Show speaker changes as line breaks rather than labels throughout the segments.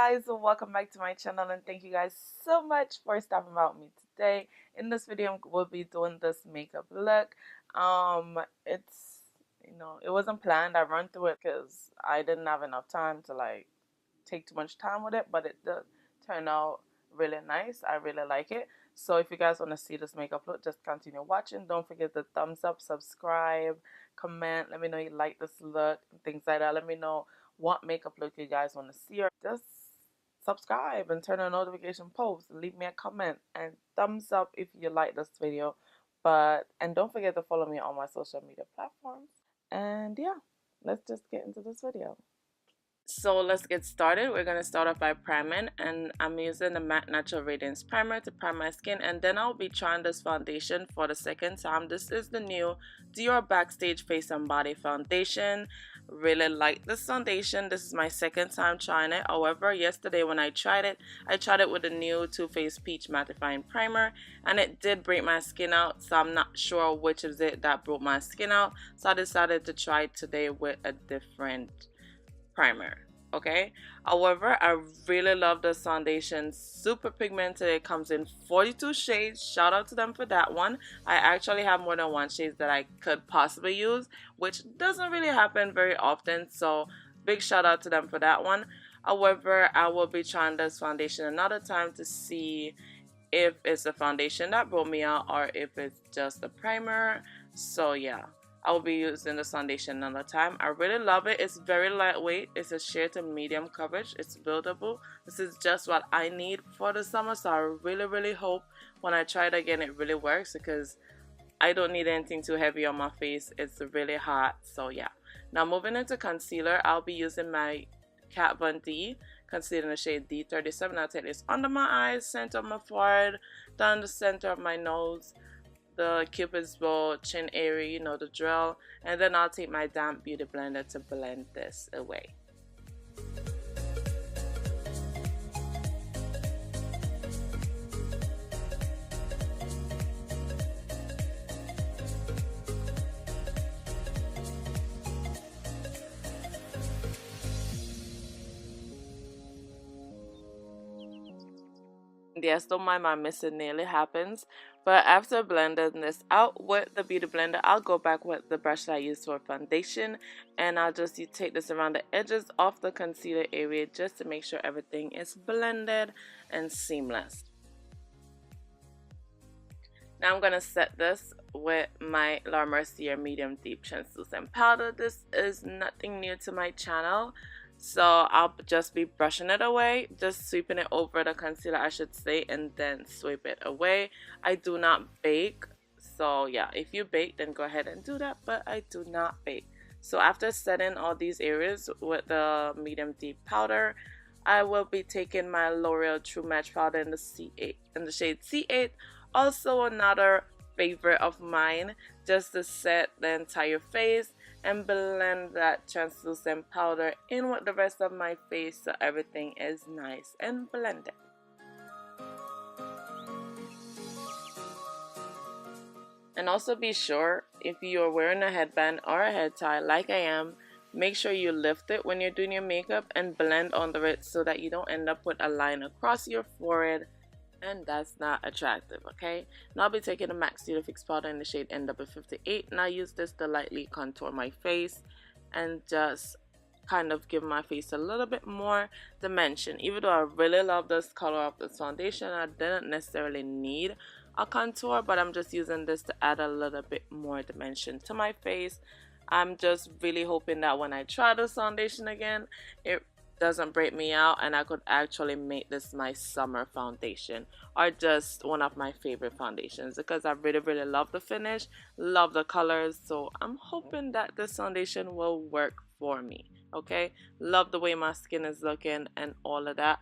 guys, welcome back to my channel, and thank you guys so much for stopping by with me today. In this video, we'll be doing this makeup look. It's, it wasn't planned. I run through it because I didn't have enough time to like take too much time with it, but it did turn out really nice. I really like it. So if you guys want to see this makeup look, just continue watching. Don't forget to thumbs up, subscribe, comment. Let me know you like this look and things like that. Let me know what makeup look you guys want to see, or just subscribe and turn on notification posts. Leave me a comment and thumbs up if you like this video. And don't forget to follow me on my social media platforms. And yeah, let's just get into this video. So let's get started. We're going to start off by priming, and I'm using the Matte Natural Radiance Primer to prime my skin, and then I'll be trying this foundation for the second time. This is the new Dior Backstage Face and Body Foundation. Really like this foundation. This is my second time trying it. However, yesterday when I tried it with the new Too Faced Peach Mattifying Primer, and it did break my skin out, so I'm not sure which is it that broke my skin out. So I decided to try it today with a different primer. Okay, however, I really love this foundation. Super pigmented. It comes in 42 shades. Shout out to them for that one. I actually have more than one shade that I could possibly use, which doesn't really happen very often, so big shout out to them for that one. However, I will be trying this foundation another time to see if it's a foundation that broke me out or if it's just a primer. So yeah, I will be using this foundation another time. I really love it. It's very lightweight. It's a sheer to medium coverage. It's buildable. This is just what I need for the summer. So I really hope when I try it again it really works, because I don't need anything too heavy on my face. It's really hot. So yeah. Now moving into concealer, I'll be using my Kat Von D concealer in the shade D37. I'll take this under my eyes, center of my forehead, down the center of my nose, the cupid's bow, chin area, you know the drill, and then I'll take my damp beauty blender to blend this away. Yes, don't mind my missing nearly happens. But after blending this out with the beauty blender, I'll go back with the brush that I used for foundation, and I'll just take this around the edges of the concealer area just to make sure everything is blended and seamless. Now I'm going to set this with my La Mercier Medium Deep Translucent Powder. This is nothing new to my channel, so I'll just be brushing it away, just sweeping it over the concealer I should say, and then sweep it away. I do not bake, so yeah, if you bake then go ahead and do that, but I do not bake. So after setting all these areas with the medium deep powder, I will be taking my L'Oreal True Match powder in the C8 in the shade C8, also another favorite of mine, just to set the entire face and blend that translucent powder in with the rest of my face so everything is nice and blended. And also be sure, if you are wearing a headband or a head tie like I am, make sure you lift it when you're doing your makeup and blend under it so that you don't end up with a line across your forehead, and that's not attractive. Okay, now I'll be taking a MAC Studio Fix powder in the shade NW58, and I use this to lightly contour my face and just kind of give my face a little bit more dimension. Even though I really love this color of this foundation, I didn't necessarily need a contour, but I'm just using this to add a little bit more dimension to my face. I'm just really hoping that when I try this foundation again, it doesn't break me out and I could actually make this my summer foundation, or just one of my favorite foundations, because I really love the finish, love the colors. So I'm hoping that this foundation will work for me. Okay, love the way my skin is looking and all of that.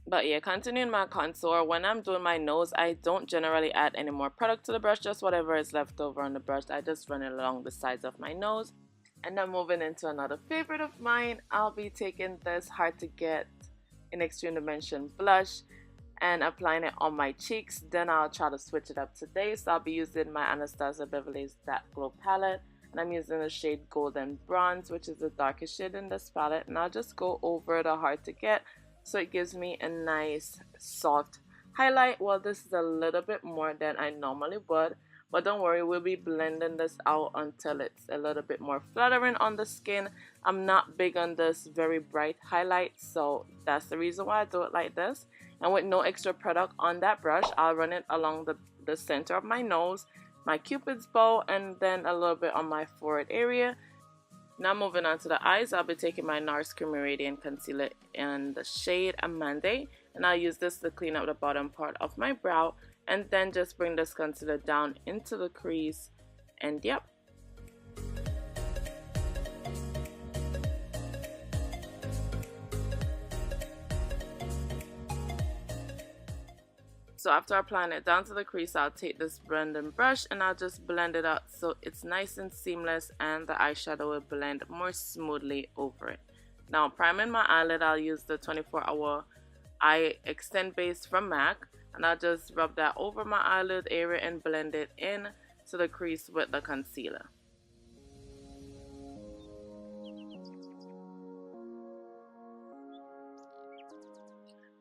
But yeah, continuing my contour, when I'm doing my nose, I don't generally add any more product to the brush, just whatever is left over on the brush, I just run it along the sides of my nose. And then moving into another favorite of mine, I'll be taking this Hard to Get in Extreme Dimension blush and applying it on my cheeks. Then I'll try to switch it up today, so I'll be using my Anastasia Beverly's That Glow palette, and I'm using the shade Golden Bronze, which is the darkest shade in this palette, and I'll just go over the Hard to Get so it gives me a nice soft highlight. Well, this is a little bit more than I normally would, but don't worry, we'll be blending this out until it's a little bit more flattering on the skin. I'm not big on this very bright highlight, so that's the reason why I do it like this. And with no extra product on that brush, I'll run it along the center of my nose, my cupid's bow, and then a little bit on my forehead area. Now moving on to the eyes, I'll be taking my NARS Creamy Radiant Concealer in the shade Amande, and I'll use this to clean up the bottom part of my brow, and then just bring this concealer down into the crease, and yep. So after applying it down to the crease, I'll take this blending brush and I'll just blend it out so it's nice and seamless and the eyeshadow will blend more smoothly over it. Now priming my eyelid, I'll use the 24-hour eye extend base from MAC, and I'll just rub that over my eyelid area and blend it in to the crease with the concealer.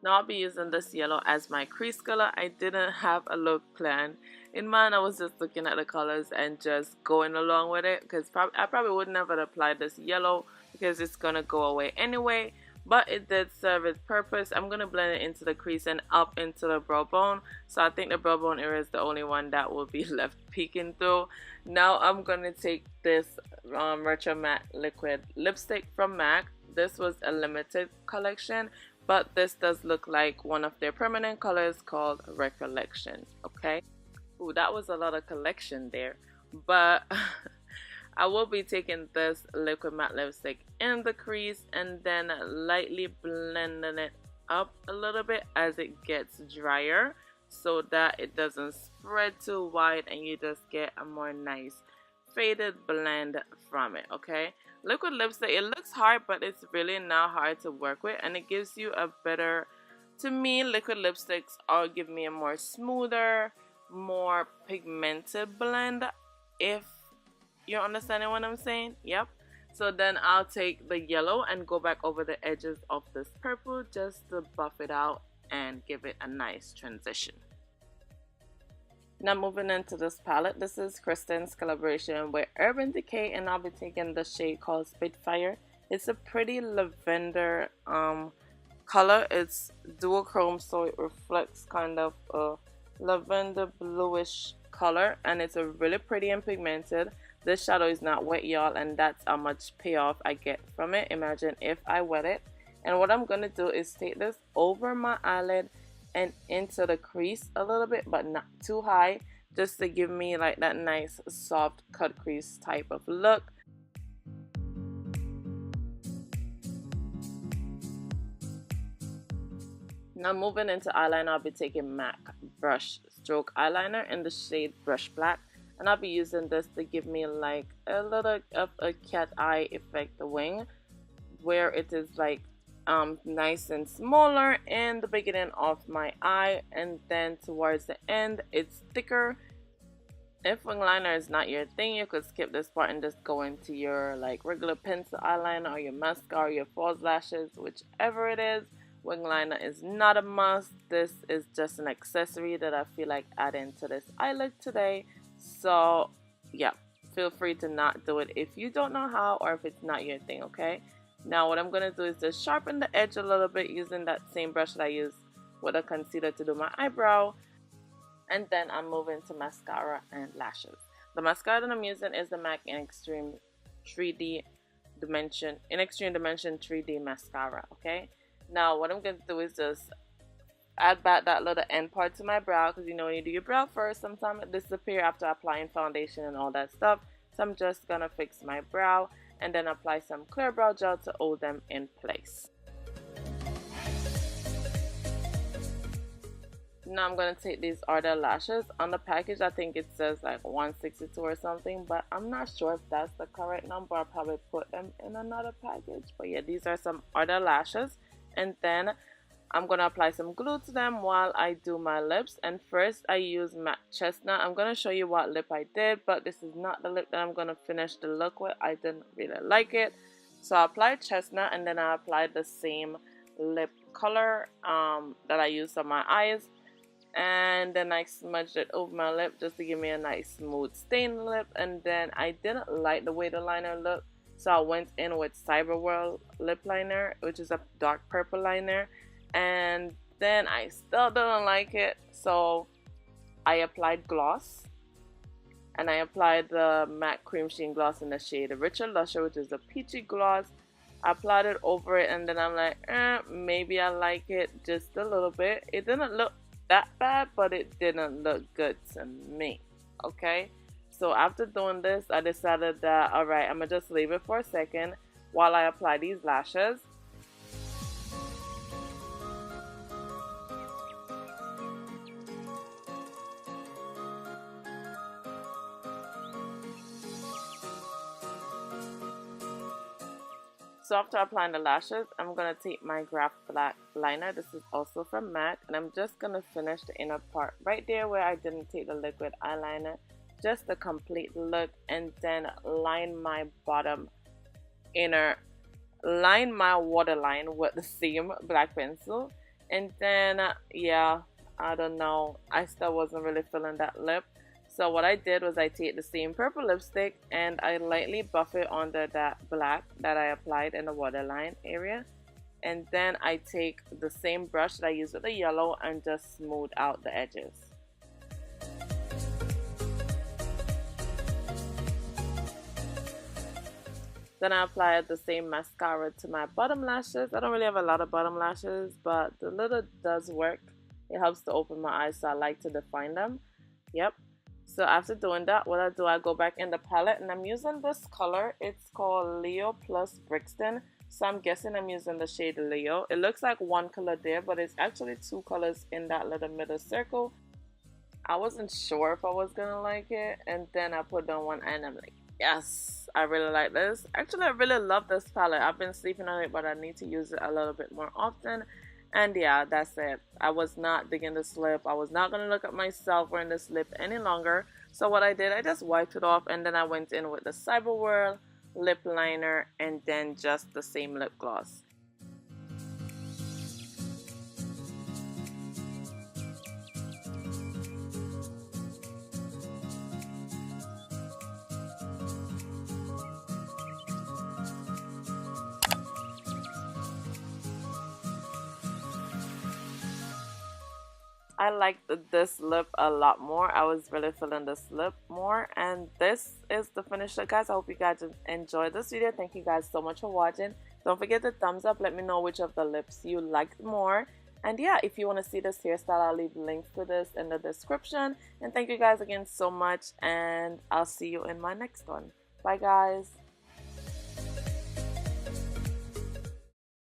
Now I'll be using this yellow as my crease color. I didn't have a look planned in mind. I was just looking at the colors and just going along with it, because I probably would never apply this yellow because it's gonna go away anyway, but it did serve its purpose. I'm gonna blend it into the crease and up into the brow bone, so I think the brow bone area is the only one that will be left peeking through. Now I'm gonna take this Retro Matte liquid lipstick from MAC. This was a limited collection, but this does look like one of their permanent colors called Recollection. Okay, ooh, that was a lot of collection there, but I will be taking this liquid matte lipstick in the crease and then lightly blending it up a little bit as it gets drier, so that it doesn't spread too wide and you just get a more nice faded blend from it. Okay, liquid lipstick, it looks hard, but it's really not hard to work with, and it gives you a better, to me, liquid lipsticks are give me a more smoother, more pigmented blend, if you're understanding what I'm saying. Yep. So then I'll take the yellow and go back over the edges of this purple just to buff it out and give it a nice transition. Now moving into this palette, this is Kristen's collaboration with Urban Decay, and I'll be taking the shade called Spitfire. It's a pretty lavender color. It's duochrome, so it reflects kind of a lavender bluish color, and it's a really pretty and pigmented. This shadow is not wet, y'all, and that's how much payoff I get from it. Imagine if I wet it. And what I'm gonna do is take this over my eyelid and into the crease a little bit, but not too high, just to give me like that nice soft cut crease type of look. Now moving into eyeliner, I'll be taking MAC brush stroke eyeliner in the shade Brush Black, and I'll be using this to give me like a little of a cat eye effect wing, where it is like nice and smaller in the beginning of my eye, and then towards the end it's thicker. If wing liner is not your thing, you could skip this part and just go into your like regular pencil eyeliner or your mascara or your false lashes, whichever it is. Wing liner is not a must. This is just an accessory that I feel like adding to this eye look today. So yeah, feel free to not do it if you don't know how or if it's not your thing. Okay, now what I'm going to do is just sharpen the edge a little bit using that same brush that I used with a concealer to do my eyebrow. And then I'm moving to mascara and lashes. The mascara that I'm using is the MAC in Extreme Dimension 3D mascara. Okay, now what I'm going to do is just add back that little end part to my brow, because you know when you do your brow first, sometimes it disappears after applying foundation and all that stuff. So I'm just gonna fix my brow and then apply some clear brow gel to hold them in place. Now I'm gonna take these Ardell lashes. On the package I think it says like 162 or something, but I'm not sure if that's the correct number. I'll probably put them in another package. But yeah, these are some Ardell lashes, and then I'm gonna apply some glue to them while I do my lips. And first I use matte chestnut. I'm gonna show you what lip I did, but this is not the lip that I'm gonna finish the look with. I didn't really like it, so I applied chestnut, and then I applied the same lip color that I used on my eyes, and then I smudged it over my lip just to give me a nice smooth stained lip. And then I didn't like the way the liner looked, so I went in with Cyber World lip liner, which is a dark purple liner, and then I still didn't like it, so I applied gloss, and I applied the matte cream sheen gloss in the shade Richer Lusher, which is a peachy gloss. I applied it over it, and then I'm like, maybe I like it just a little bit. It didn't look that bad, but it didn't look good to me. Okay, so after doing this, I decided that alright, I'm gonna just leave it for a second while I apply these lashes. So after applying the lashes, I'm going to take my Graph Black liner. This is also from MAC. And I'm just going to finish the inner part right there where I didn't take the liquid eyeliner. Just to complete the look. And then line my bottom inner, line my waterline with the same black pencil. And then, yeah, I don't know. I still wasn't really feeling that lip. So what I did was I take the same purple lipstick and I lightly buff it under that black that I applied in the waterline area. And then I take the same brush that I used with the yellow and just smooth out the edges. Then I applied the same mascara to my bottom lashes. I don't really have a lot of bottom lashes, but the little does work. It helps to open my eyes, so I like to define them. Yep. So after doing that, what I do, I go back in the palette and I'm using this color. It's called Leo plus Brixton. So I'm guessing I'm using the shade Leo. It looks like one color there, but it's actually two colors in that little middle circle. I wasn't sure if I was gonna like it, and then I put on one and I'm like, yes, I really like this. Actually, I really love this palette. I've been sleeping on it, but I need to use it a little bit more often. And yeah, that's it. I was not digging this lip. I was not going to look at myself wearing this lip any longer. So what I did, I just wiped it off, and then I went in with the Cyber World lip liner and then just the same lip gloss. I liked this lip a lot more. I was really feeling this lip more, and this is the finished look, guys. I hope you guys enjoyed this video. Thank you guys so much for watching. Don't forget to thumbs up. Let me know which of the lips you liked more. And yeah, if you want to see this hairstyle, I'll leave links to this in the description. And thank you guys again so much, and I'll see you in my next one. Bye guys.